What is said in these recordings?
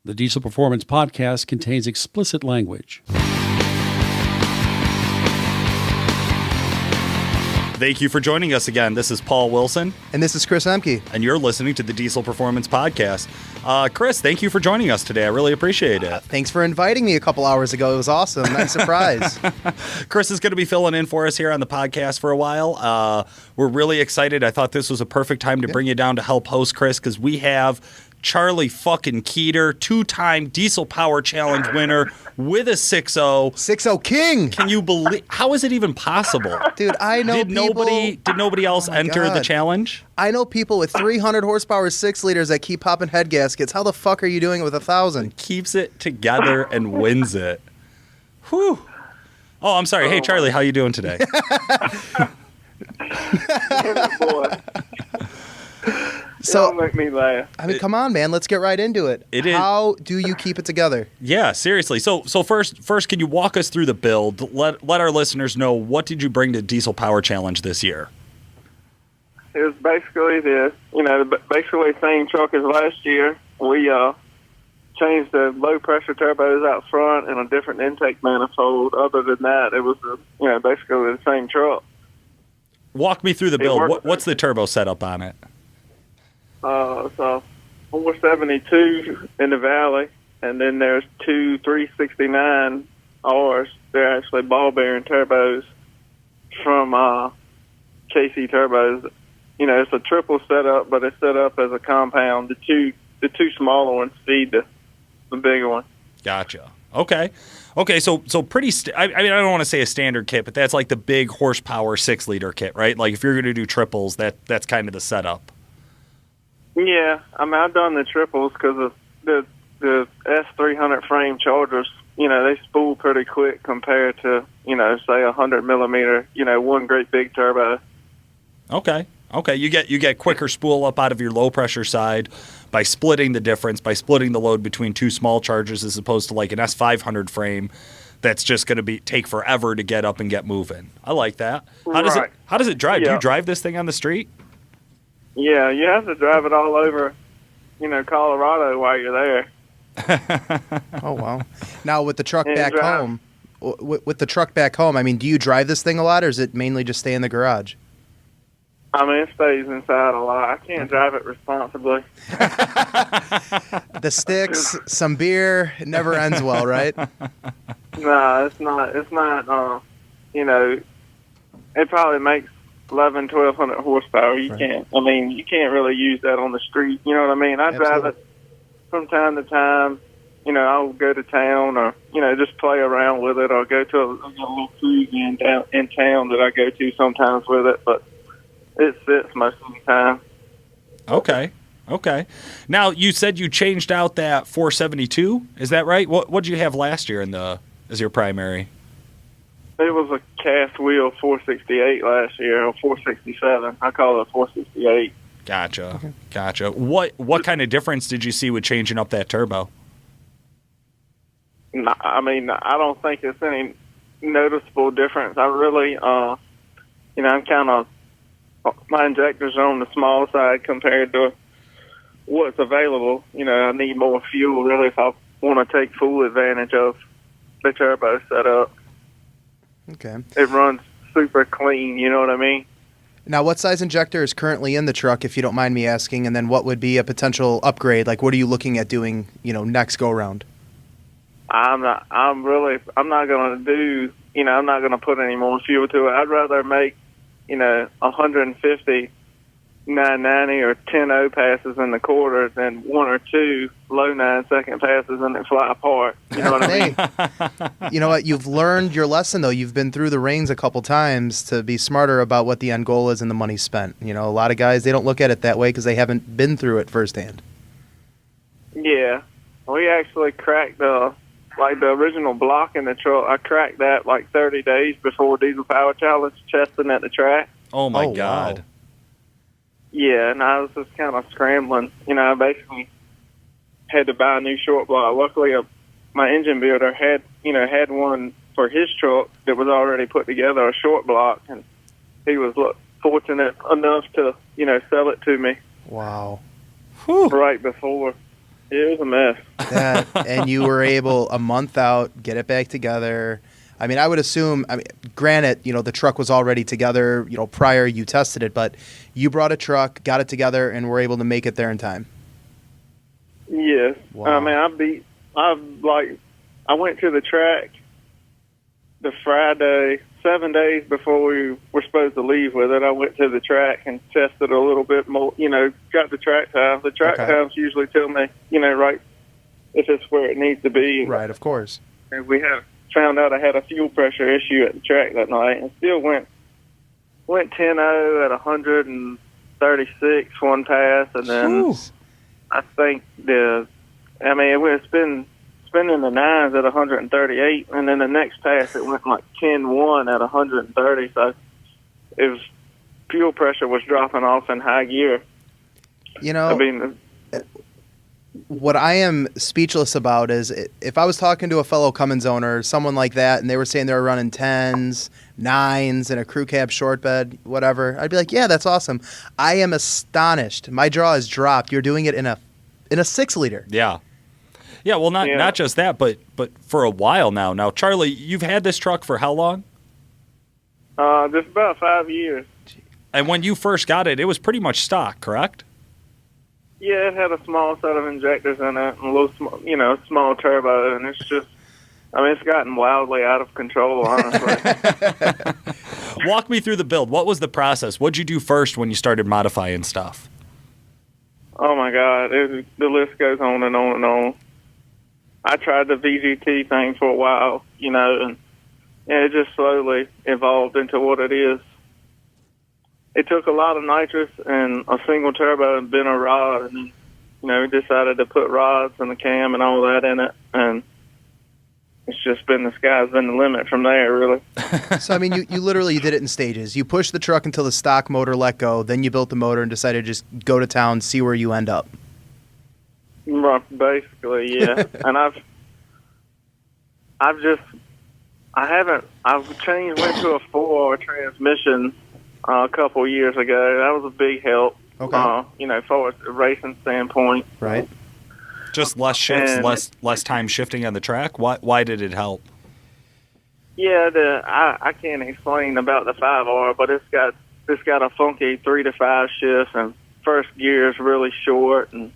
The Diesel Performance Podcast contains explicit language. Thank you for joining us again. This is Paul Wilson. And this is Chris Ehmke. And you're listening to the Diesel Performance Podcast. Chris, thank you for joining us today. I really appreciate it. Thanks for inviting me a couple hours ago. It was awesome. Nice surprise. Chris is going to be filling in for us here on the podcast for a while. We're really excited. I thought this was a perfect time to bring you down to help host, Chris, because we have Charlie fucking Keeter, two-time Diesel Power Challenge winner with a 6.0. 6.0 king. Can you believe? How is it even possible? Dude, I know Did nobody else enter the challenge? I know people with 300 horsepower 6-liters that keep popping head gaskets. How the fuck are you doing it with 1,000? Keeps it together and wins it. Whew. Oh, I'm sorry. Hey, Charlie, how you doing today? Boy. So, don't make me laugh. I mean, come on, man. Let's get right into it. How do you keep it together? Yeah, seriously. So first, can you walk us through the build? Let our listeners know, what did you bring to Diesel Power Challenge this year? It was basically basically the same truck as last year. We changed the low pressure turbos out front and a different intake manifold. Other than that, it was basically the same truck. Walk me through the build. What's the turbo setup on it? So 472 in the valley, and then there's two 369Rs. They're actually ball bearing turbos from KC Turbos. You know, it's a triple setup, but it's set up as a compound. The two smaller ones feed the bigger one. Gotcha. Okay. So pretty. I mean, I don't want to say a standard kit, but that's like the big horsepower 6-liter kit, right? Like if you're going to do triples, that's kind of the setup. Yeah, I mean, I've done the triples because of the S300 frame Chargers. You know, they spool pretty quick compared to, say 100 millimeter, one great big turbo. Okay. You get quicker spool up out of your low pressure side by splitting the difference, by splitting the load between two small Chargers as opposed to like an S500 frame that's just going to take forever to get up and get moving. I like that. How does it drive? Yeah. Do you drive this thing on the street? Yeah, you have to drive it all over, Colorado while you're there. Oh, wow. Now, with the truck back home, I mean, do you drive this thing a lot, or is it mainly just stay in the garage? I mean, it stays inside a lot. I can't drive it responsibly. The sticks, some beer, it never ends well, right? No, it's not. It's not, it probably makes 1,200 horsepower. You can't really use that on the street. You know what I mean? I drive it from time to time. I'll go to town or, just play around with it, or go to a little cruise in town that I go to sometimes with it, but it sits most of the time. Okay. Now, you said you changed out that 472. Is that right? What did you have last year as your primary? It was a cast wheel 468 last year, or 467. I call it a 468. Gotcha. Okay. Gotcha. What kind of difference did you see with changing up that turbo? I mean, I don't think it's any noticeable difference. I really, I'm kind of, my injectors are on the small side compared to what's available. I need more fuel, really, if I want to take full advantage of the turbo setup. Okay. It runs super clean, you know what I mean? Now, what size injector is currently in the truck, if you don't mind me asking, and then what would be a potential upgrade? Like, what are you looking at doing, next go-around? I'm not going to put any more fuel to it. I'd rather make, 150 990 or 10-0 passes in the quarter than one or two low 9-second passes and then fly apart. You know what I mean? You know what? You've learned your lesson, though. You've been through the rings a couple times to be smarter about what the end goal is and the money spent. A lot of guys, they don't look at it that way because they haven't been through it firsthand. Yeah. We actually cracked the original block in the truck. I cracked that 30 days before Diesel Power Challenge, testing at the track. Oh, my God. Wow. Yeah, and I was just kind of scrambling. I basically had to buy a new short block. Luckily, my engine builder had one for his truck that was already put together, a short block, and he was fortunate enough to, sell it to me. Wow. Right before. It was a mess. And you were able a month out get it back together. I mean, I would assume. I mean, granted, the truck was already together, prior you tested it, but you brought a truck, got it together, and were able to make it there in time. Yes. Wow. I mean, I went to the track the Friday, 7 days before we were supposed to leave with it. I went to the track and tested a little bit more, got the track time. The track times usually tell me, right, if it's where it needs to be. Right, of course. And we found out I had a fuel pressure issue at the track that night and still went 10-0 at 136 one pass, and then I think it's been in the nines at 138, and then the next pass it went like 10-1 at 130. So fuel pressure was dropping off in high gear. What I am speechless about is if I was talking to a fellow Cummins owner, someone like that, and they were saying they were running 10s, 9s, and a crew cab short bed, whatever, I'd be like, yeah, that's awesome. I am astonished. My jaw has dropped. You're doing it in a 6-liter. Yeah. Yeah, well, not just that, but for a while now. Now, Charlie, you've had this truck for how long? Just about 5 years. And when you first got it, it was pretty much stock, correct? Yeah, it had a small set of injectors in it and a little, small turbo, and it's gotten wildly out of control, honestly. Walk me through the build. What was the process? What'd you do first when you started modifying stuff? Oh, my God. The list goes on and on and on. I tried the VGT thing for a while, and it just slowly evolved into what it is. It took a lot of nitrous and a single turbo and bent a rod, and then, decided to put rods and the cam and all that in it, and it's just been the sky's been the limit from there, really. So, I mean, you literally did it in stages. You pushed the truck until the stock motor let go, then you built the motor and decided to just go to town, see where you end up. Basically, yeah. And I've went to a 4-hour transmission a couple years ago. That was a big help. Okay. For a racing standpoint. Right. Just less shifts, less time shifting on the track. Why did it help? Yeah, I can't explain about the 5R, but it's got a funky 3 to 5 shifts, and first gear is really short, and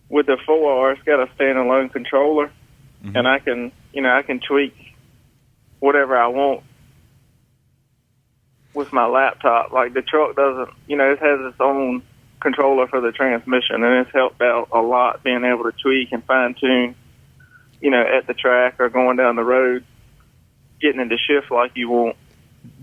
with the 4R, it's got a standalone controller, and I can tweak whatever I want with my laptop. Like the truck doesn't, it has its own controller for the transmission, and it's helped out a lot being able to tweak and fine tune, at the track or going down the road, getting into shift like you want.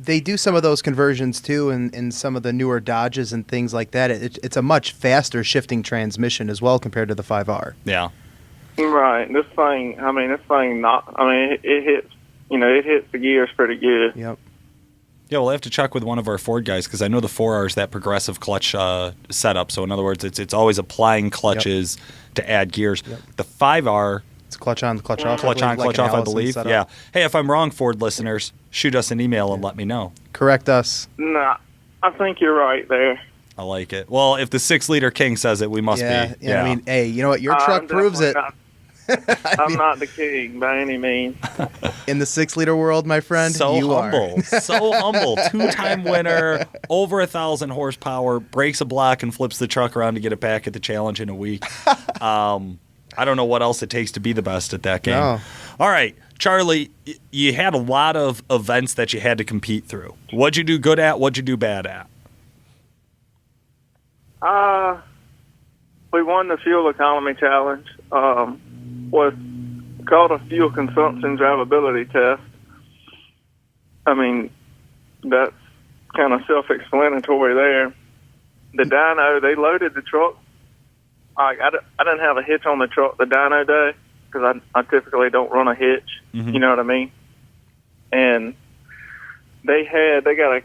They do some of those conversions too in some of the newer Dodges and things like that. It's a much faster shifting transmission as well compared to the 5R. Yeah. Right. It hits, it hits the gears pretty good. Yep. Yeah, we'll have to check with one of our Ford guys because I know the 4R is that progressive clutch setup. So in other words, it's always applying clutches to add gears. Yep. The 5R, it's clutch on, clutch off. Clutch on, clutch off, I believe. Setup. Yeah. Hey, if I'm wrong, Ford listeners, shoot us an email and let me know. Correct us. Nah, I think you're right there. I like it. Well, if the 6-liter King says it, we must be. Yeah. I mean, hey, you know what? Your truck proves it. I'm not the king by any means. In the 6-liter world, my friend, you humble. are. So humble. 2-time winner, over 1,000 horsepower, breaks a block and flips the truck around to get it back at the challenge in a week. I don't know what else it takes to be the best at that game. No. All right, Charlie, you had a lot of events that you had to compete through. What'd you do good at? What'd you do bad at? We won the fuel economy challenge. Was called a fuel consumption drivability test. I mean, that's kind of self-explanatory there. The dyno, they loaded the truck. I didn't have a hitch on the truck the dyno day because I typically don't run a hitch. You know what I mean? And they got a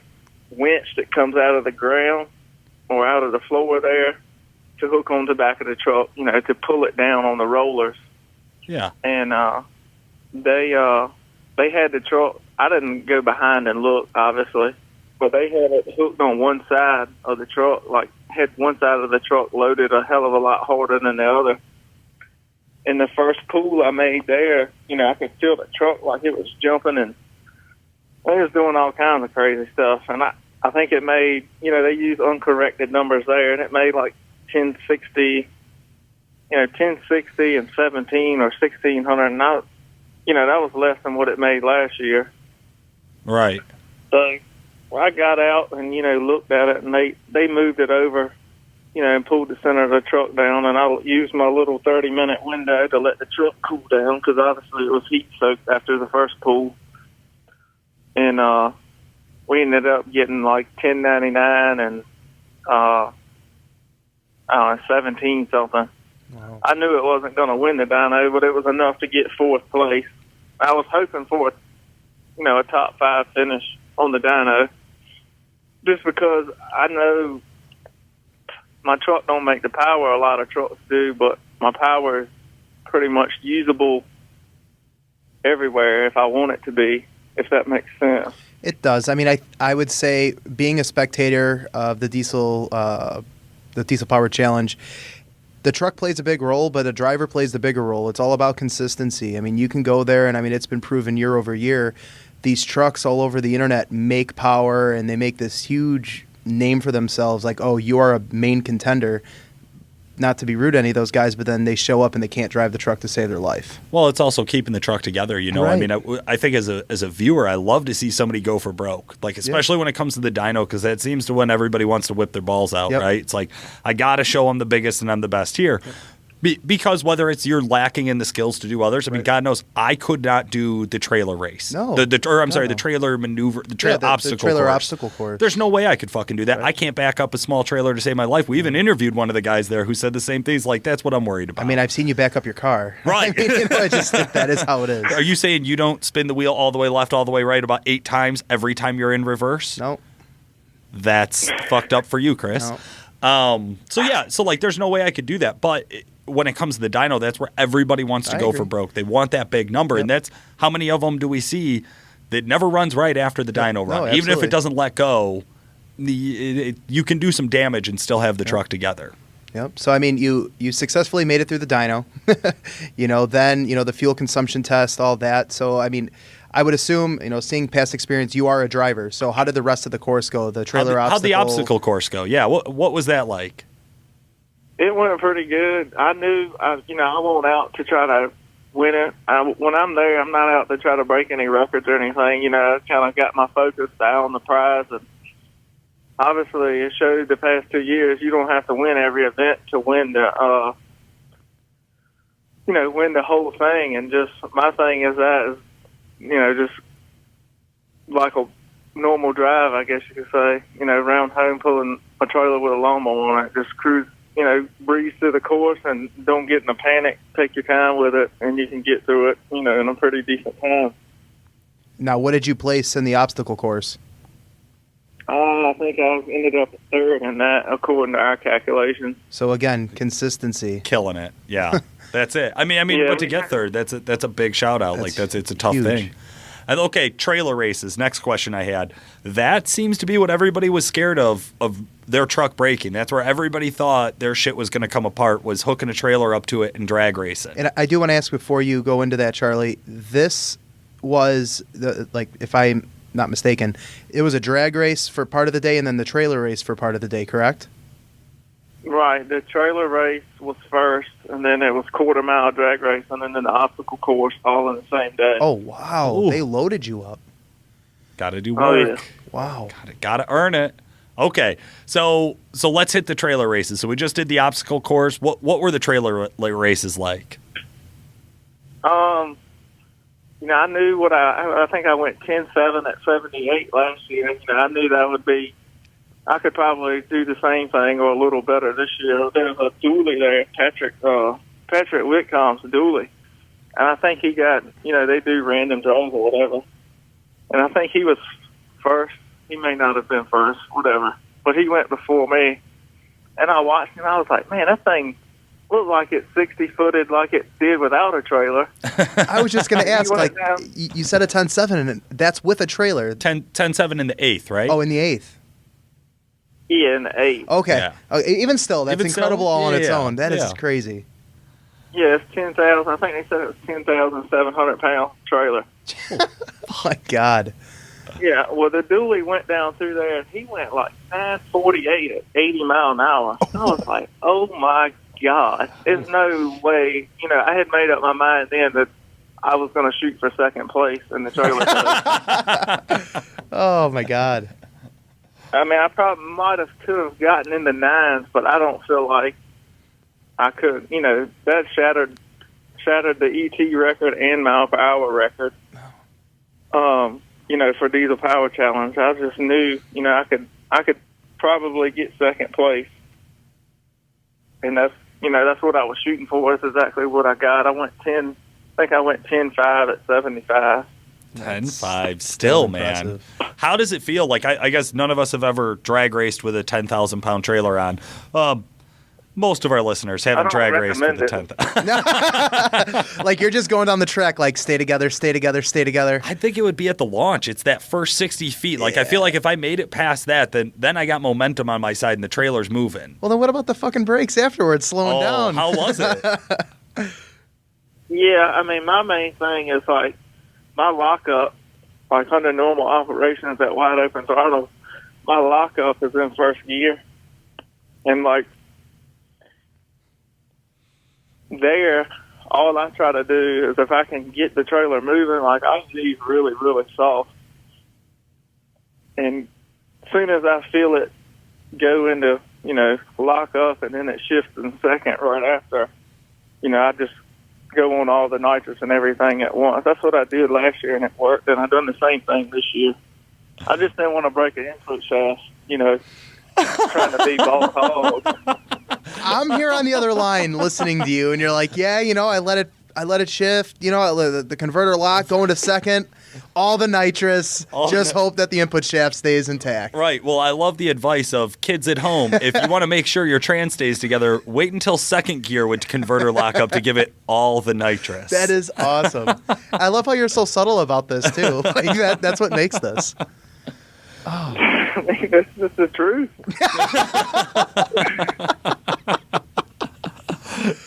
winch that comes out of the ground or out of the floor there to hook on the back of the truck, to pull it down on the rollers. Yeah. And they had the truck. I didn't go behind and look, obviously, but they had it hooked on one side of the truck, like had one side of the truck loaded a hell of a lot harder than the other. in the first pool I made there, I could feel the truck like it was jumping, and it was doing all kinds of crazy stuff. And I think it made, they use uncorrected numbers there, and it made like 1060, 1060 and 17 or 1600, and that was less than what it made last year. Right. So I got out and, looked at it, and they moved it over, and pulled the center of the truck down, and I used my little 30-minute window to let the truck cool down, because obviously it was heat-soaked after the first pull. And we ended up getting like 1099 and 17 something. Wow. I knew it wasn't going to win the dyno, but it was enough to get fourth place. I was hoping for, a top 5 finish on the dyno, just because I know my truck don't make the power a lot of trucks do, but my power is pretty much usable everywhere if I want it to be, if that makes sense. It does. I mean, I would say being a spectator of the diesel power challenge, the truck plays a big role, but the driver plays the bigger role. It's all about consistency. I mean, you can go there, and I mean, it's been proven year over year. These trucks all over the internet make power, and they make this huge name for themselves, like, oh, you are a main contender. Not to be rude to any of those guys, but then they show up and they can't drive the truck to save their life. Well, it's also keeping the truck together, Right. I mean, I think as a viewer, I love to see somebody go for broke, like especially when it comes to the dyno, because that seems to when everybody wants to whip their balls out, Yep. right? It's like, I got to show them the biggest and I'm the best here. Yep. Because whether it's you're lacking in the skills to do others, I mean, God knows I could not do the trailer race. No. The trailer maneuver, the obstacle trailer obstacle course. There's no way I could fucking do that. Right. I can't back up a small trailer to save my life. We even interviewed one of the guys there who said the same things. Like, that's what I'm worried about. I mean, I've seen you back up your car. Right. I mean, I just think that is how it is. Are you saying you don't spin the wheel all the way left, all the way right about 8 times every time you're in reverse? No. That's fucked up for you, Chris. No. So like there's no way I could do that. But when it comes to the dyno, that's where everybody wants to I go agree. for broke. They want that big number. Yep. And that's how many of them do we see that never runs right after the dyno run? No, Even if absolutely. it doesn't let go, you can do some damage and still have the truck together. Yep. So I mean, you successfully made it through the dyno. Then the fuel consumption test, all that. So I mean, I would assume seeing past experience, you are a driver. So how did the rest of the course go? The trailer obstacle. How'd the obstacle course go? Yeah. What was that like? It went pretty good. I knew, I went out to try to win it. When I'm there, I'm not out to try to break any records or anything. I kind of got my focus down on the prize. And obviously, it showed the past 2 years you don't have to win every event to win the, win the whole thing. And just my thing is just like a normal drive, I guess you could say. Round home pulling a trailer with a lawnmower on it, just cruise. Breeze through the course and don't get in a panic. Take your time with it, and you can get through it, in a pretty decent time. Now, what did you place in the obstacle course? I think I ended up third in that, according to our calculations. So again, consistency. Killing it. Yeah. That's it. I mean, Yeah. but to get third, that's a big shout out. It's a tough huge. thing. And okay, trailer races. Next question I had. That seems to be what everybody was scared of their truck breaking. That's where everybody thought their shit was going to come apart, was hooking a trailer up to it and drag racing. And I do want to ask before you go into that, Charlie, this was, if I'm not mistaken, it was a drag race for part of the day and then the trailer race for part of the day, correct? Right. The trailer race was first, and then it was quarter-mile drag race, and then the obstacle course all in the same day. Oh, wow. Ooh. They loaded you up. Got to do Oh, work. yeah. Wow. Got to earn it. Okay, so let's hit the trailer races. So we just did the obstacle course. What were the trailer races like? I knew what I think I went 10-7 at 78 last year. I knew that would be, I could probably do the same thing or a little better this year. There's a dually there, Patrick Whitcomb's dually. And I think he got, they do random draws or whatever. And I think he was first. He may not have been first, whatever. But he went before me. And I watched him, and I was like, man, that thing looked like it 60-footed like it did without a trailer. I was just going to ask, You went down. you said a 10-7, and that's with a trailer. 10-7 in the 8th, right? Oh, in the 8th. Yeah, in the 8th. Okay. Yeah. Even still, that's Even still? incredible all on its Yeah. own. That is Yeah. crazy. Yeah, it's 10,000. I think they said it was 10,700 pound trailer. Oh my God. Yeah, well, the dually went down through there, and he went like 948 at 80 mile an hour. I was like, oh my God, there's no way. You know, I had made up my mind then that I was going to shoot for second place in the trailer. Oh my God. I mean, I probably could have gotten in the nines, but I don't feel like I could. You know, that shattered the ET record and mile per hour record. You know, for diesel power challenge, I just knew, you know, I could probably get second place, and that's what I was shooting for. That's exactly what I got. I went 10. I think I went 10.5 at 75. 10.5, still, man. Impressive. How does it feel? Like, I guess none of us have ever drag raced with a 10,000 pound trailer on. Most of our listeners haven't drag raced with a 10,000. Like you're just going down the track, like stay together, stay together, stay together. I think it would be at the launch. It's that first 60 feet. Like, I feel like if I made it past that, then I got momentum on my side and the trailer's moving. Well, then what about the fucking brakes afterwards, slowing down? How was it? Yeah, I mean, my main thing is like my lockup, like under normal operations at wide open throttle, my lockup is in first gear, and like there, all I try to do is if I can get the trailer moving, like I leave really, really soft, and as soon as I feel it go into, you know, lock up, and then it shifts in second right after, you know, I just go on all the nitrous and everything at once. That's what I did last year, and it worked, and I've done the same thing this year. I just didn't want to break an input shaft, you know, trying to be ball hog. I'm here on the other line listening to you, and you're like, yeah, you know, I let it shift, you know, I let the converter lock, go into second, all the nitrous, hope that the input shaft stays intact. Right. Well, I love the advice of kids at home. If you want to make sure your trans stays together, wait until second gear with converter lockup to give it all the nitrous. That is awesome. I love how you're so subtle about this, too. Like that's what makes this. Oh. That's just the truth.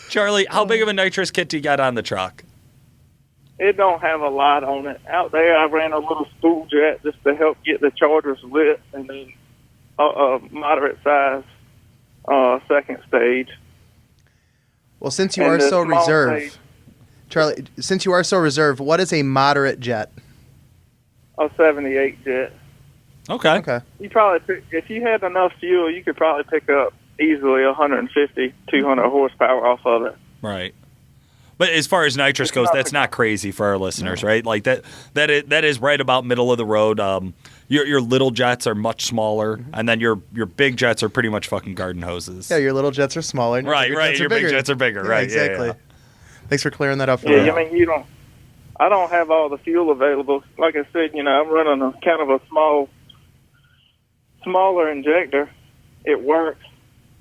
Charlie, how big of a nitrous kit do you got on the truck? It don't have a lot on it. Out there, I ran a little spool jet just to help get the chargers lit, and then a moderate size second stage. Well, since you are so reserved, Charlie, since you are so reserved, what is a moderate jet? A 78 jet. Okay. You probably if you had enough fuel, you could probably pick up easily 150, 200 horsepower off of it. Right. But as far as nitrous goes, that's not crazy for our listeners, right? Like that is right about middle of the road. Your little jets are much smaller, and then your big jets are pretty much fucking garden hoses. Yeah, your little jets are smaller. And Right. Your big bigger. jets are bigger, Yeah, right? Exactly. Yeah. Thanks for clearing that up for Yeah, me. I mean, I don't have all the fuel available. Like I said, you know, I'm running a kind of a smaller injector. It works.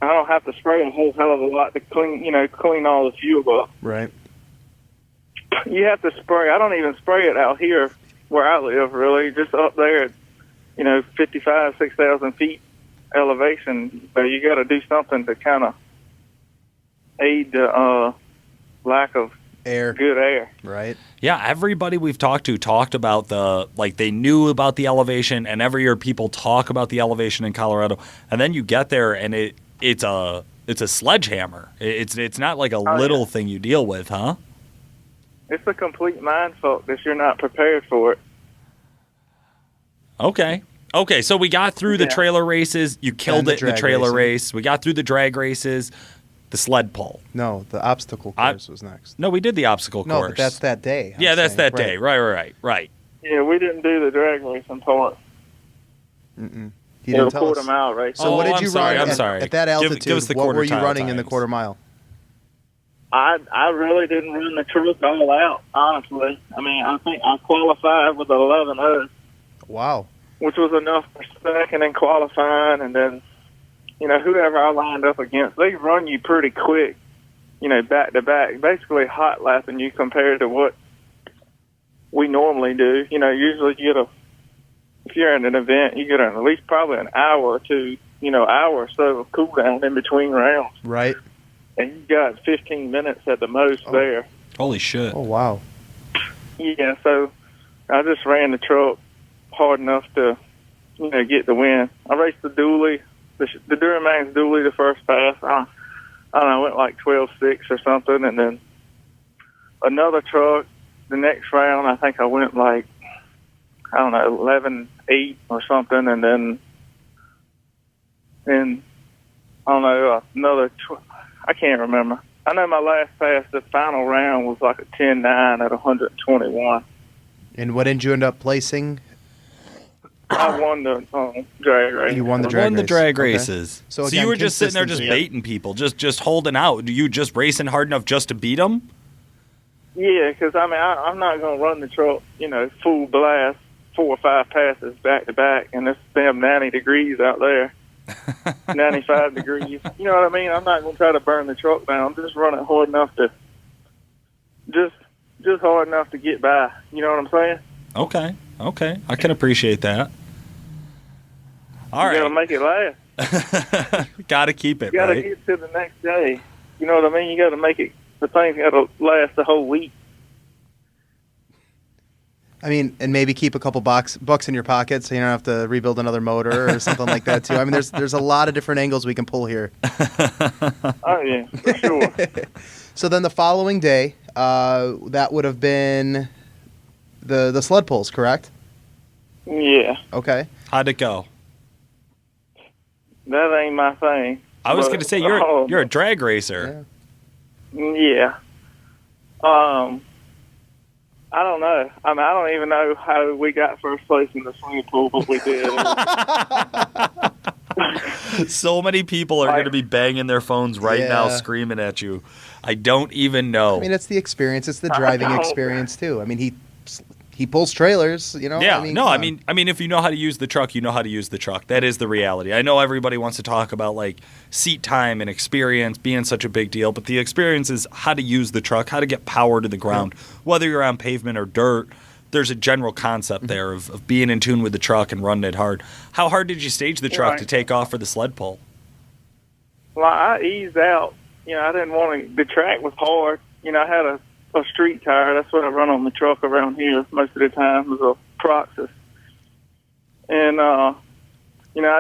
I don't have to spray a whole hell of a lot to clean all the fuel up. Right. You have to spray. I don't even spray it out here where I live, really. Just up there at, 55, 6,000 feet elevation. But you got to do something to kind of aid the lack of good air. Right. Yeah, everybody we've talked to talked about they knew about the elevation, and every year people talk about the elevation in Colorado, and then you get there and it's a sledgehammer. It's not like a little thing you deal with, huh? It's a complete mindfuck if you're not prepared for it. Okay, so we got through the trailer races. You killed it in the trailer race. We got through the drag races. The sled pull. No, the obstacle course was next. No, we did the obstacle course. No, but that's that day. Yeah, that's that day. Right. Yeah, we didn't do the drag racing part. Mm-mm. He didn't tell us. Quarter mile race. So what did you run at that altitude? Give us the what were you running times. in the quarter mile? I really didn't run the truck all out, honestly. I mean, I think I qualified with 11.0. Wow. Which was enough for second in qualifying, and then, whoever I lined up against, they run you pretty quick, back to back, basically hot lapping you compared to what we normally do. Usually if you're in an event, you get at least probably an hour or two, hour or so of cool down in between rounds. Right. and you got 15 minutes at the most there. Holy shit. Oh, wow. Yeah, so I just ran the truck hard enough to, get the win. I raced the dually, the Duramax dually the first pass. I don't know, I went like 12.6 or something, and then another truck the next round, I think I went like, 11.8 or something, and then I don't know, I can't remember. I know my last pass, the final round was like a 10.9 at 121. And what did you end up placing? I won the drag race. You won the drag race. Won the drag Okay. races. So So again, you were just sitting there just consistency. baiting people, just holding out. You just racing hard enough just to beat them? Yeah, because I'm not going to run the truck, full blast, 4 or 5 passes back to back, and it's damn 90 degrees out there, 95 degrees. You know what I mean? I'm not going to try to burn the truck down. Just run it hard enough to, just hard enough to get by. You know what I'm saying? Okay. I can appreciate that. All You got to right. make it last. Got to keep it, You got to right? get to the next day. You know what I mean? You got to make it. The thing's got to last the whole week. I mean, and maybe keep a couple bucks in your pocket so you don't have to rebuild another motor or something like that too. I mean, there's a lot of different angles we can pull here. Oh yeah, for sure. So then the following day, that would have been the sled pulls, correct? Yeah, Okay. How'd it go? that ain't my thing. I was But, going to say, you're a drag racer. Yeah. I don't know. I don't even know how we got first place in the swimming pool, but we did. So many people are going to be banging their phones right now, Yeah. screaming at you. I don't even know. I mean, it's the experience. It's the driving know. experience too. I mean, he pulls trailers. You know. yeah, I mean, no, come I on. mean, if you know how to use the truck, you know how to use the truck. That is the reality. I know everybody wants to talk about like seat time and experience being such a big deal, but the experience is how to use the truck, how to get power to the ground, whether you're on pavement or dirt. There's a general concept there of being in tune with the truck and running it hard. How hard did you stage the truck Right. to take off for the sled pull? Well, I eased out. I didn't want to. The track was hard. I had a street tire. That's what I run on the truck around here most of the time. Was a Proxys, and I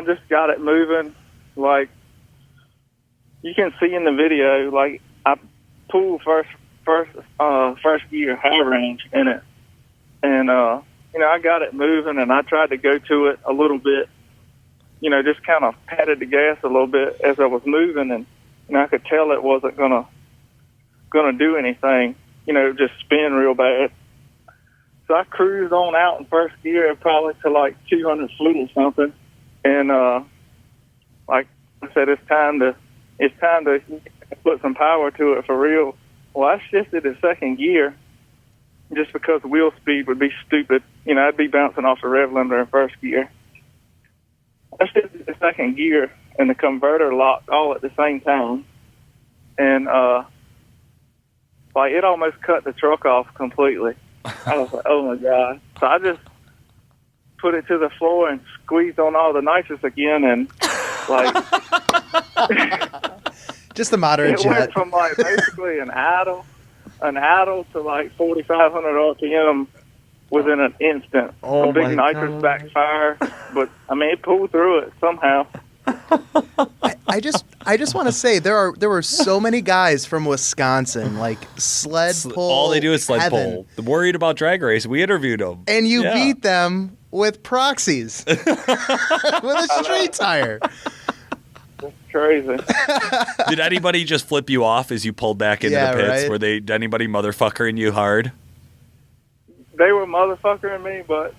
just got it moving. Like you can see in the video, like I pulled first gear high range in it, and I got it moving, and I tried to go to it a little bit. Just kind of patted the gas a little bit as I was moving, and I could tell it wasn't gonna do anything. Just spin real bad. So I cruised on out in first gear, probably to like 200 feet or something, and like I said, it's time to put some power to it for real. Well, I shifted to second gear just because wheel speed would be stupid. I'd be bouncing off the rev limiter in first gear. I shifted to second gear, and the converter locked all at the same time, and like it almost cut the truck off completely. I was like, oh my God. So I just put it to the floor and squeezed on all the nitrous again, and like just a moderate it went jet. from like basically an idle to like 4,500 RPM within an instant. Oh A big my nitrous God. backfire, but I mean it pulled through it somehow. I just want to say there were so many guys from Wisconsin, like sled pull. All they do is sled heaven, pull. They're worried about drag race. We interviewed them. and you Yeah. beat them with proxies with a street tire. It's crazy. Did anybody just flip you off as you pulled back into Yeah, the pits? right. Were did anybody motherfuckering you hard? They were motherfuckering me, but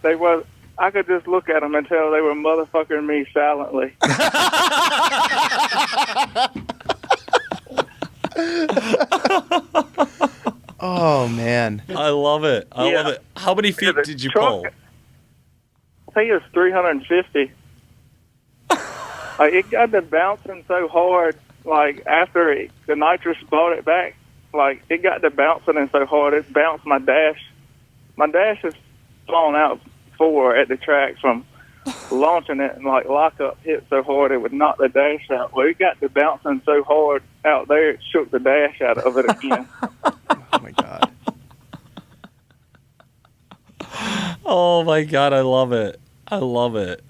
I could just look at them and tell they were motherfuckering me silently. Oh man, I love it. I Yeah. love it. How many feet the did you truck- pull? I think it was 350. Like it got to bouncing so hard. Like after the nitrous brought it back, like it got to bouncing and so hard it bounced my dash. My dash is fallen out 4 at the track from launching it, and like lockup hit so hard it would knock the dash out. Well, it got to bouncing so hard out there it shook the dash out of it again. Oh my God. Oh my God, I love it. I love it.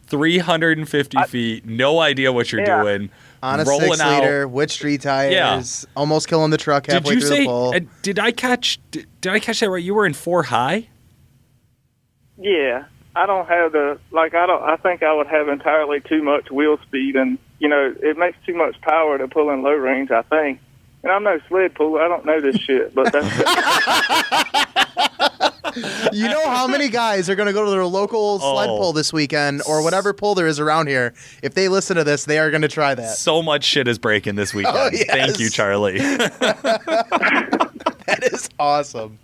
350 feet, no idea what you're doing. On a rolling 6-liter with street tires, almost killing the truck halfway through the pole. Did I catch that right? You were in 4 high? Yeah. I don't have I think I would have entirely too much wheel speed, and, it makes too much power to pull in low range, I think. And I'm no sled puller. I don't know this shit, but that's You know how many guys are going to go to their local sled pull this weekend or whatever pull there is around here? If they listen to this, they are going to try that. So much shit is breaking this weekend. Oh, yes. Thank you, Charlie. That is awesome.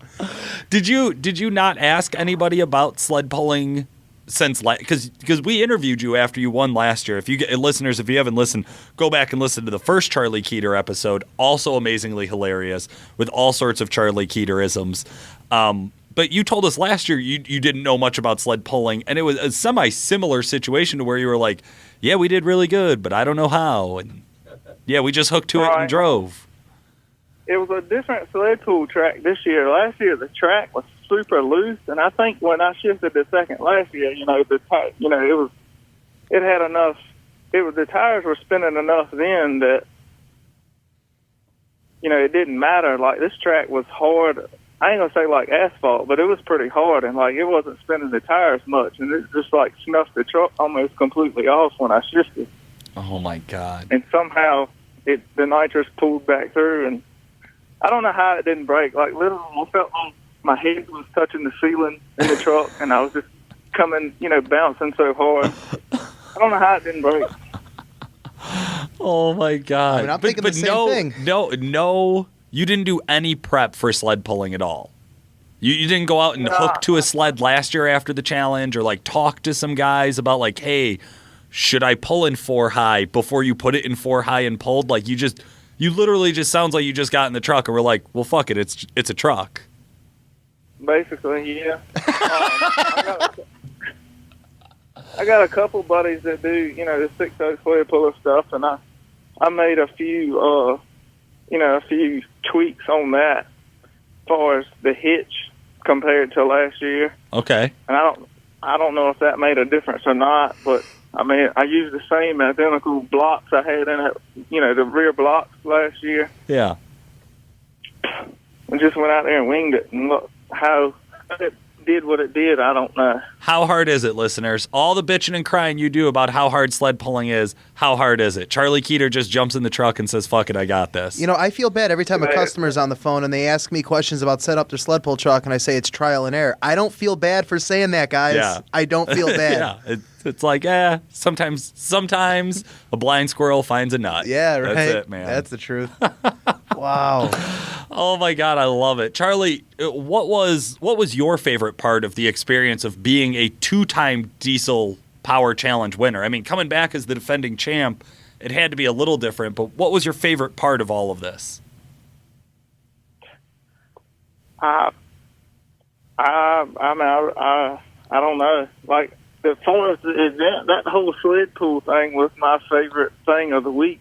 Did you not ask anybody about sled pulling since because we interviewed you after you won last year? If you listeners, if you haven't listened, go back and listen to the first Charlie Keeter episode. Also amazingly hilarious with all sorts of Charlie Keeterisms. But you told us last year you didn't know much about sled pulling, and it was a semi-similar situation to where you were like, yeah, we did really good, but I don't know how. And yeah, we just hooked to it and drove. It was a different sled pull track this year. Last year, the track was super loose, and I think when I shifted to second last year, the tires were spinning enough then that, it didn't matter. Like, this track was hard. I ain't gonna say like asphalt, but it was pretty hard, and like it wasn't spinning the tires much, and it just like snuffed the truck almost completely off when I shifted. Oh my God! And somehow the nitrous pulled back through, and I don't know how it didn't break. Like literally, I felt like my head was touching the ceiling in the truck, and I was just coming, bouncing so hard. I don't know how it didn't break. Oh my God! I mean, I'm thinking the same thing. No. You didn't do any prep for sled pulling at all. You didn't go out and hook to a sled last year after the challenge, or like talk to some guys about like, hey, should I pull in 4 high before you put it in 4 high and pulled? Like you literally just sounds like you just got in the truck and we're like, well, fuck it, it's a truck. Basically, yeah. I got a couple buddies that do, the 6-0 sled puller stuff, and I made a few tweaks on that as far as the hitch compared to last year. Okay. And I don't know if that made a difference or not, but I mean, I used the same identical blocks I had in it, the rear blocks last year. Yeah. And just went out there and winged it, and look how it did what it did. I don't know. How hard is it, listeners? All the bitching and crying you do about how hard sled pulling is, how hard is it? Charlie Keeter just jumps in the truck and says, fuck it, I got this. I feel bad every time a customer's on the phone and they ask me questions about set up their sled pull truck and I say it's trial and error. I don't feel bad for saying that, guys. Yeah. I don't feel bad. Yeah, it's like, sometimes a blind squirrel finds a nut. Yeah, right. That's it, man. That's the truth. Wow. Oh my God, I love it. Charlie, what was your favorite part of the experience of being a 2-time diesel power challenge winner? I mean, coming back as the defending champ, it had to be a little different, but what was your favorite part of all of this? I don't know. Like, as far as the event, that whole sled pull thing was my favorite thing of the week.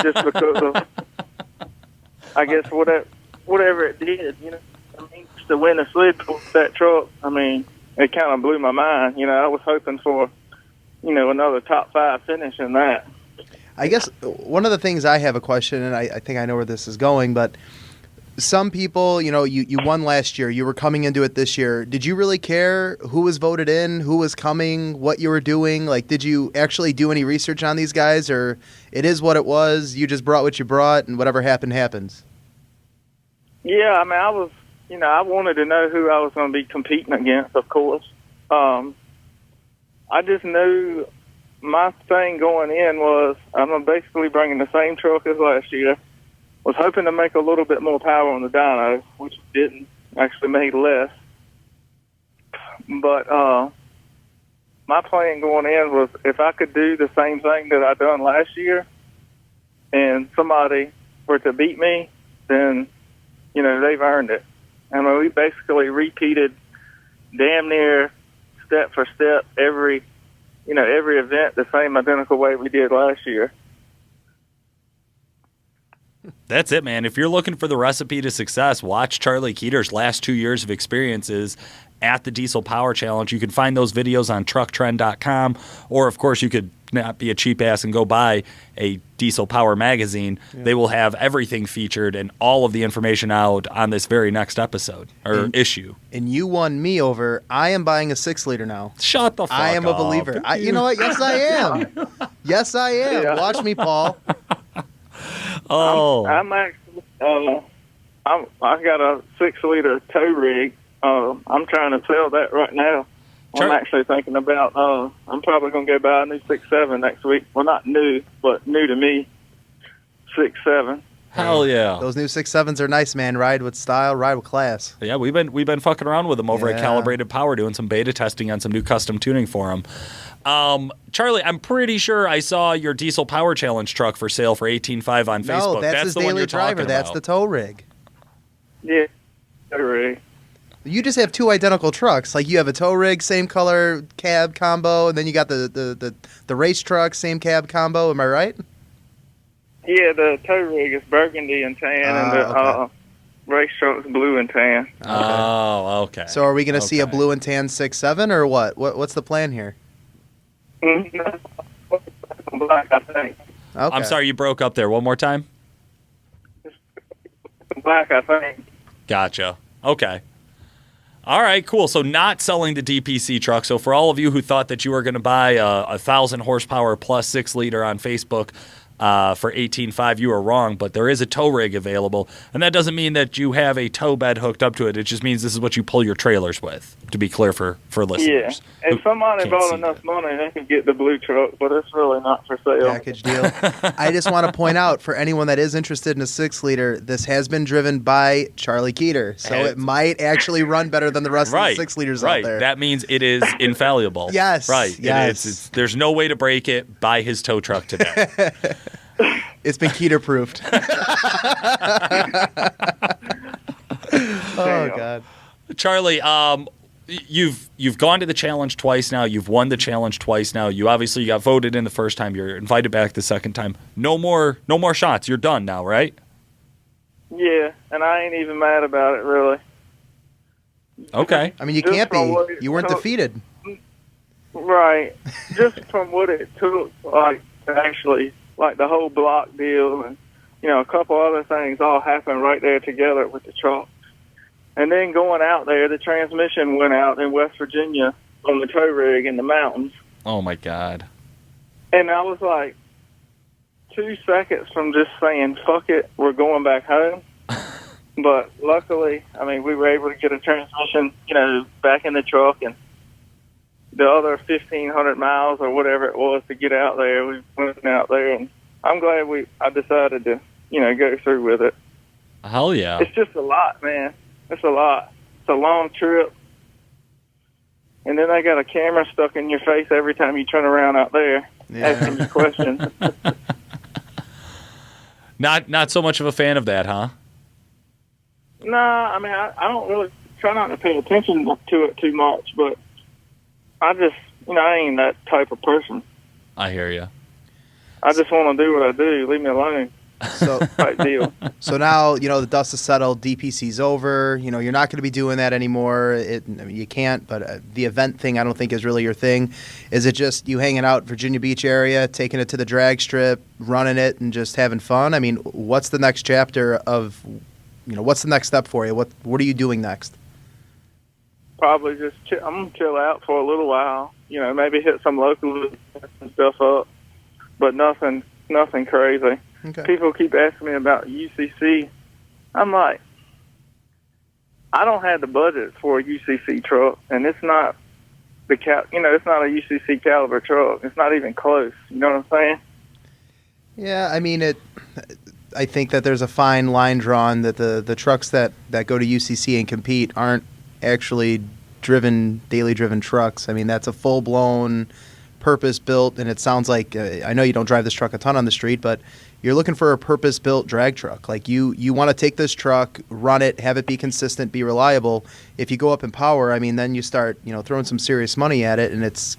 Just because of, I guess, whatever it did, to win a sled pull with that truck, I mean, it kind of blew my mind. I was hoping for, another top 5 finish in that. I guess one of the things I have a question, and I think I know where this is going, but some people, you won last year. You were coming into it this year. Did you really care who was voted in, who was coming, what you were doing? Like, did you actually do any research on these guys, or it is what it was, you just brought what you brought, and whatever happened, happens? Yeah, I mean, I was, I wanted to know who I was going to be competing against, of course. I just knew my thing going in was I'm basically bringing the same truck as last year. Was hoping to make a little bit more power on the dyno, which didn't. Actually made less. But my plan going in was if I could do the same thing that I done last year and somebody were to beat me, then, they've earned it. I mean, we basically repeated damn near step for step every event the same identical way we did last year. That's it, man. If you're looking for the recipe to success, watch Charlie Keeter's last 2 years of experiences at the Diesel Power Challenge. You can find those videos on trucktrend.com, or, of course, you could not be a cheap ass and go buy a Diesel Power magazine. Yeah. They will have everything featured and all of the information out on this very next episode or issue. And you won me over. I am buying a 6-liter now. Shut the fuck up. I am a believer. You know what? Yes, I am. Yes, I am. Yeah. Watch me, Paul. Oh, I'm actually. I got a 6-liter tow rig. I'm trying to sell that right now. I'm actually thinking about. I'm probably going to go buy a new 6.7 next week. Well, not new, but new to me. 6.7. Hell yeah! Those new 6.7s are nice, man. Ride with style, ride with class. Yeah, we've been fucking around with them over at Calibrated Power, doing some beta testing on some new custom tuning for them. Charlie, I'm pretty sure I saw your Diesel Power Challenge truck for sale for $18,500 on Facebook. No, that's his the one daily you're driver. That's the tow rig. Yeah, tow rig. You just have two identical trucks. Like you have a tow rig, same color cab combo, and then you got the race truck, same cab combo. Am I right? Yeah, the tow rig is burgundy and tan, and the race truck's blue and tan. Okay. Oh, okay. So are we going to see a blue and tan 6.7 or what? What's the plan here? Black, I think. Okay. I'm sorry, you broke up there. One more time. Black, I think. Gotcha. Okay. All right, cool. So not selling the DPC truck. So for all of you who thought that you were going to buy a 1,000 horsepower plus 6-liter on Facebook for $18,500, you are wrong. But there is a tow rig available, and that doesn't mean that you have a tow bed hooked up to it. It just means this is what you pull your trailers with. To be clear for listeners. Yeah, if somebody bought enough money, they could get the blue truck, but it's really not for sale. Package deal. I just want to point out, for anyone that is interested in a 6-liter, this has been driven by Charlie Keeter, so it might actually run better than the rest of the 6-liters out there. That means it is infallible. Yes. Right. Yes. There's no way to break it. Buy his tow truck today. It's been Keeter-proofed. Oh, God. Charlie, you've gone to the challenge twice now. You've won the challenge twice now. You got voted in the first time. You're invited back the second time. No more shots. You're done now, right? Yeah, and I ain't even mad about it, really. Okay. I mean, you can't be. You weren't defeated. Right. Just from what it took, like, actually, like the whole block deal and, a couple other things all happened right there together with the truck. And then going out there, the transmission went out in West Virginia on the tow rig in the mountains. Oh, my God. And I was like 2 seconds from just saying, fuck it, we're going back home. But luckily, we were able to get a transmission, back in the truck. And the other 1,500 miles or whatever it was to get out there, we went out there. And I'm glad I decided to, go through with it. Hell yeah. It's just a lot, man. It's a lot. It's a long trip. And then they got a camera stuck in your face every time you turn around out there, asking you questions. Not so much of a fan of that, huh? Nah, I don't really try not to pay attention to it too much, but I just, I ain't that type of person. I hear you. I just want to do what I do. Leave me alone. So type deal. So now, the dust is settled, DPC's over, you're not going to be doing that anymore. You can't, but the event thing I don't think is really your thing. Is it just you hanging out Virginia Beach area, taking it to the drag strip, running it, and just having fun? What's the next chapter of, what's the next step for you? What are you doing next? Probably just I'm going to chill out for a little while, maybe hit some local and stuff up, but nothing crazy. Okay. People keep asking me about UCC. I'm like, I don't have the budget for a UCC truck, and it's not it's not a UCC caliber truck. It's not even close. You know what I'm saying? Yeah, I think that there's a fine line drawn that the trucks that go to UCC and compete aren't actually daily driven trucks. That's a full blown, purpose built, and it sounds like I know you don't drive this truck a ton on the street, but You're looking for a purpose-built drag truck. Like you want to take this truck, run it, have it be consistent, be reliable. If you go up in power, I mean, then you start, throwing some serious money at it, and it's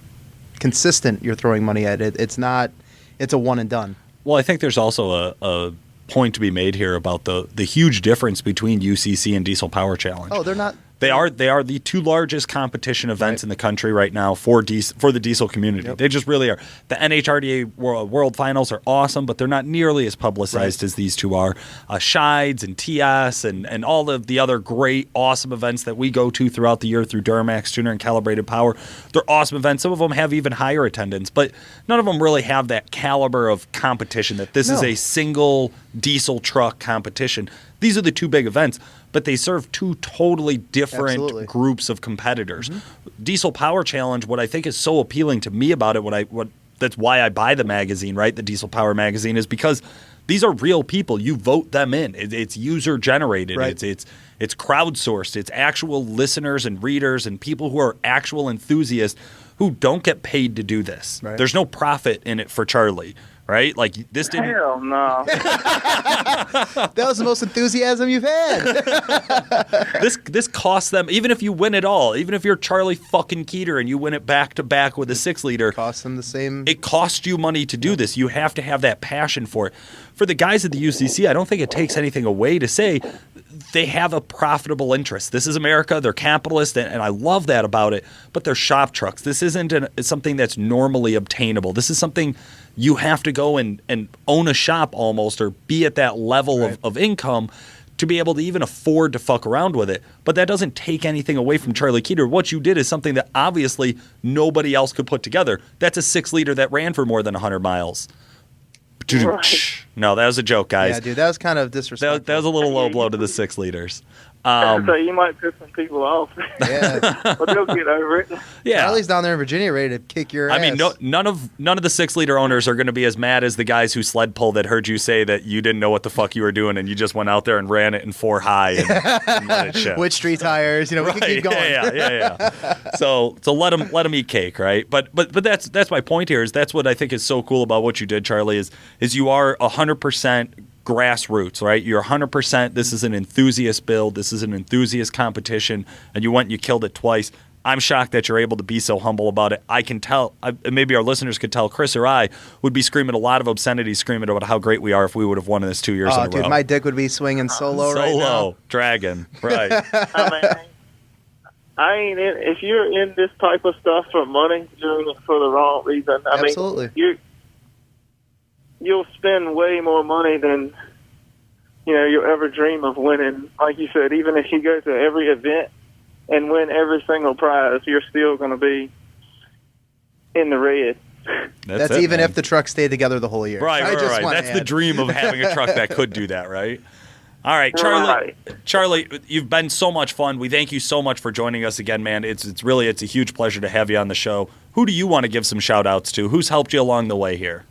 consistent. You're throwing money at it. It's not. It's a one and done. Well, I think there's also a point to be made here about the huge difference between UCC and Diesel Power Challenge. Oh, they're not. They are the two largest competition events in the country right now for the diesel community. They just really are. The NHRDA World Finals are awesome, but they're not nearly as publicized as these two are. Shides and TS and all of the other great, awesome events that we go to throughout the year through Duramax, Tuner, and Calibrated Power. They're awesome events. Some of them have even higher attendance, but none of them really have that caliber of competition that this is a single diesel truck competition. These are the two big events, but they serve two totally different groups of competitors. Diesel Power Challenge, what I think is so appealing to me about it, that's why I buy the magazine, right? The Diesel Power magazine, is because these are real people. You vote them in. It's user generated. Right. It's crowdsourced. It's actual listeners and readers and people who are actual enthusiasts who don't get paid to do this. Right. There's no profit in it for Charlie. Right? Like this didn't. Hell no. That was the most enthusiasm you've had. This costs them, even if you win it all, even if you're Charlie fucking Keeter and you win it back to back with a 6-liter. Costs them the same. It costs you money to do this. You have to have that passion for it. For the guys at the UCC, I don't think it takes anything away to say they have a profitable interest. This is America. They're capitalist, and I love that about it. But they're shop trucks. This isn't something that's normally obtainable. This is something you have to go and own a shop almost, or be at that level of income to be able to even afford to fuck around with it. But that doesn't take anything away from Charlie Keeter. What you did is something that obviously nobody else could put together. That's a 6-liter that ran for more than 100 miles. Right. No, that was a joke, guys. Yeah, dude, that was kind of disrespectful. That was a little low blow to the 6-liters. So you might piss some people off. Yeah. But they'll get over it. Yeah. Charlie's down there in Virginia ready to kick your ass. I mean, none of the 6-liter owners are going to be as mad as the guys who sled pull that heard you say that you didn't know what the fuck you were doing and you just went out there and ran it in 4 high and let it ship. With street tires, we can keep going. Yeah. So let them eat cake, right? But that's my point here. Is that's what I think is so cool about what you did, Charlie. Is you are 100% grassroots, right? You're 100%. This is an enthusiast build. This is an enthusiast competition, and you went and you killed it twice. I'm shocked that you're able to be so humble about it. I can tell, maybe our listeners could tell, Chris or I would be screaming a lot of obscenities, screaming about how great we are if we would have won this 2 years in a row. Dude, my dick would be swinging so low right now. So low, dragon, right. I ain't in, if you're in this type of stuff for money, you're in it for the wrong reason. Absolutely. You'll spend way more money than you'll ever dream of winning. Like you said, even if you go to every event and win every single prize, you're still going to be in the red. That's it, even if the truck stayed together the whole year. Right. That's the dream of having a truck that could do that, right? All right, Charlie, you've been so much fun. We thank you so much for joining us again, man. It's a huge pleasure to have you on the show. Who do you want to give some shout-outs to? Who's helped you along the way here?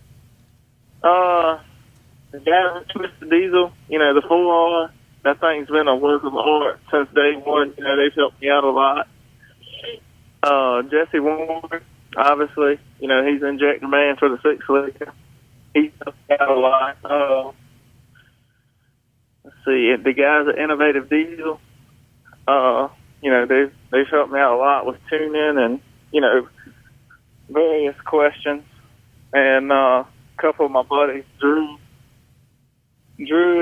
The guy who twisted diesel, the 4R, that thing's been a work of art since day one. They've helped me out a lot. Jesse Warren, obviously, he's injector man for the 6-liter. He's helped me out a lot. Let's see, the guys at Innovative Diesel, they've helped me out a lot with tuning and, various questions. And, couple of my buddies, Drew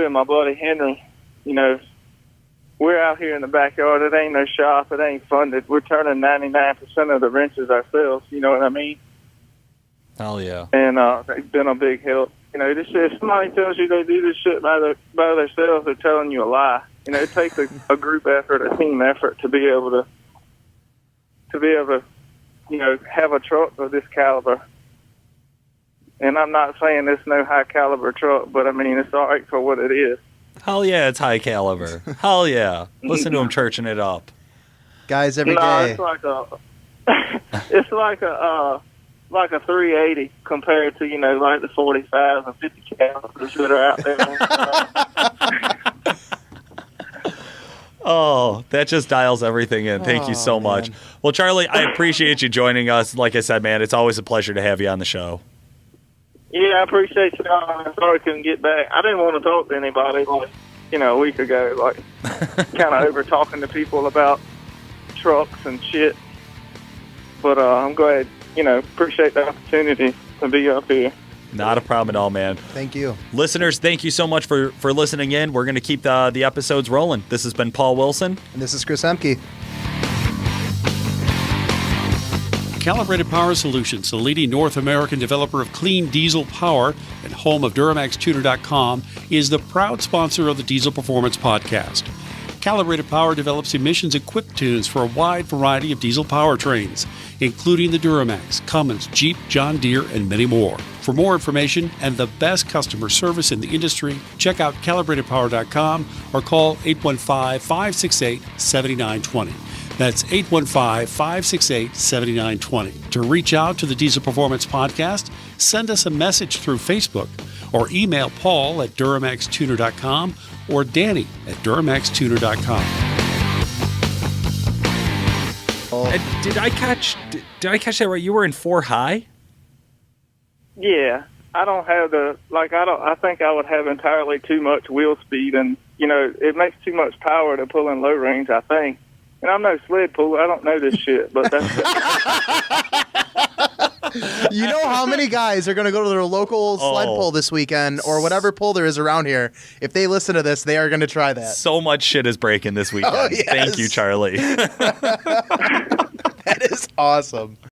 and my buddy Henry, we're out here in the backyard. It ain't no shop. It ain't funded. We're turning 99% of the wrenches ourselves. You know what I mean? Hell yeah. And they've been a big help. This shit, if somebody tells you they do this shit by themselves, they're telling you a lie. It takes a group effort, a team effort to be able to have a truck of this caliber. And I'm not saying it's no high caliber truck, but it's all right for what it is. Hell yeah, it's high caliber. Hell yeah. Listen to him churching it up. Guys, every day. It's like a 380 compared to, like the 45 and 50 calibers that are out there. Oh, that just dials everything in. Thank you so much. Well, Charlie, I appreciate you joining us. Like I said, man, it's always a pleasure to have you on the show. Yeah, I appreciate you. I'm sorry I couldn't get back. I didn't want to talk to anybody like, a week ago, like kind of over talking to people about trucks and shit. But I'm glad, appreciate the opportunity to be up here. Not a problem at all, man. Thank you. Listeners, thank you so much for listening in. We're going to keep the episodes rolling. This has been Paul Wilson. And this is Chris Ehmke. Calibrated Power Solutions, the leading North American developer of clean diesel power and home of DuramaxTuner.com, is the proud sponsor of the Diesel Performance Podcast. Calibrated Power develops emissions and quick tunes for a wide variety of diesel powertrains, including the Duramax, Cummins, Jeep, John Deere, and many more. For more information and the best customer service in the industry, check out calibratedpower.com or call 815-568-7920. That's 815-568-7920. To reach out to the Diesel Performance Podcast, send us a message through Facebook or email Paul at DuramaxTuner.com or Danny at DuramaxTuner.com. Did I catch that right? You were in 4 high? Yeah, I don't have I think I would have entirely too much wheel speed, and, it makes too much power to pull in low range, I think. And I'm no sled puller. I don't know this shit, but that's You know how many guys are going to go to their local sled pull this weekend or whatever pull there is around here? If they listen to this, they are going to try that. So much shit is breaking this weekend. Oh, yes. Thank you, Charlie. That is awesome.